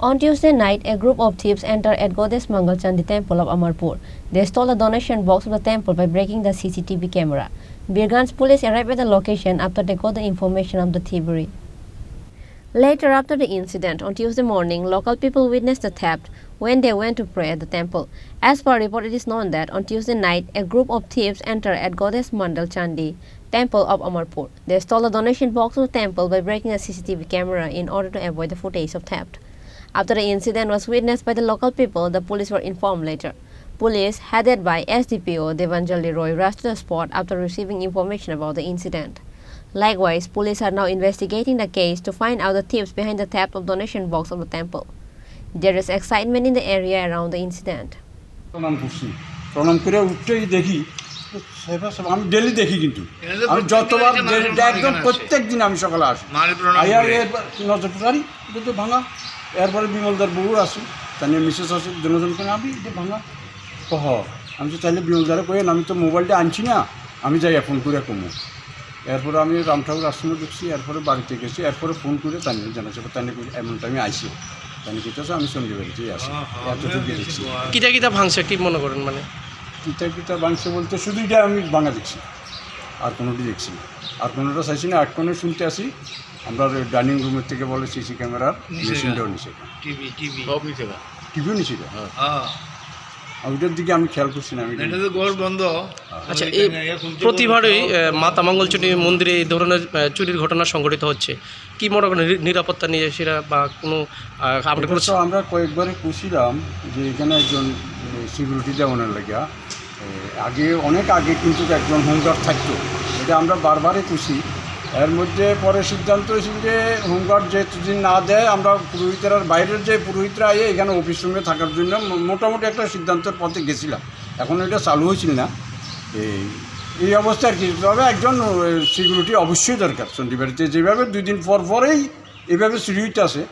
On Tuesday night, a group of thieves entered at Goddess Mangal Chandi Temple of Amarpur. They stole a donation box of the temple by breaking the CCTV camera. Birganj police arrived at the location after they got the information of the thievery. Later, after the incident, on Tuesday morning, local people witnessed the theft when they went to pray at the temple. As per report, it is known that on Tuesday night, a group of thieves entered at Goddess Mangal Chandi Temple of Amarpur. They stole a donation box of the temple by breaking a CCTV camera in order to avoid the footage of theft. After the incident was witnessed by the local people, the police were informed later. Police, headed by SDPO Devanjali Roy, rushed to the spot after receiving information about the incident. Likewise, police are now investigating the case to find out the thieves behind the theft of donation box of the temple. There is excitement in the area around the incident. প্রণাম করে উঠতেই দেখি আমি daily দেখি কিন্তু আমি যতবার একদম প্রত্যেক দিন আমি সকালে আসি নজর পারি তো ভাঙা এরপরে বিমলদার বউ আসি তাই মিসেস আসে দুজনকে আমি এটা ভাঙা কহ আমি তো চাইলে বিমলদারে কই আমি তো মোবাইলটা আনছি না আমি যাই ফোন করে কমু এরপরে আমি রাম ঠাকুর আশ্রমে ঢুকছি এরপরে বাড়িতে গেছি এরপরে ফোন করে তাই জানাচ্ছি তাই এমন টাইমে আইসি তাই কিতাছে আমি সন্ধ্যে বাড়িতেই আসি এতটুকু দেখছি কিটা ভাঙছে কি মনে করেন মানে কিতা ভাঙছে বলতে শুধু এটা আমি ভাঙা দেখছি আর কোনোটি দেখছি না আর কোনোটা চাইছি না এক কোনো শুনতে আসি আমরা ডাইনিং রুমের থেকে বলে সিসি ক্যামেরার মেশিনটাও নিচে টিভিও নিচে ওইটার দিকে আমি খেয়াল করছি না আমি বন্ধ। আচ্ছা, এই প্রতিবারই মাতা মঙ্গলচণ্ডী মন্দিরে এই ধরনের চুরির ঘটনা সংঘটিত হচ্ছে, কি মনে করেন নিরাপত্তা নিয়ে সেটা বা কোনো আমরা কয়েকবারে খুঁজছিলাম যে এখানে একজন সিকিউরিটি দেওয়ানোর লাগিয়া আগে অনেক আগে কিন্তু একজন হোমগার্ড থাকতো, এটা আমরা বারবারই খুঁজি। এর মধ্যে পরে সিদ্ধান্ত হয়েছিল যে হোমগার্ড যেদিন না দেয় আমরা পুরোহিতের বাইরের যে পুরোহিতরা আয়ে এখানে অফিস রুমে থাকার জন্য মোটামুটি একটা সিদ্ধান্তের পথে গেছিলাম। এখন এটা চালু হয়েছিল না, এই অবস্থায় আর কি। তবে একজন সিকিউরিটি অবশ্যই দরকার চণ্ডীবাড়িতে, যেভাবে 2 দিন পর পরেই এভাবে সিকিউরিটি আছে,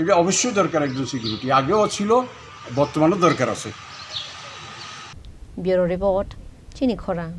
এটা অবশ্যই দরকার একজন সিকিউরিটি। আগেও ছিল, বর্তমানেও দরকার আছে। ব্যুরো রিপোর্ট, চিনি খোরাং।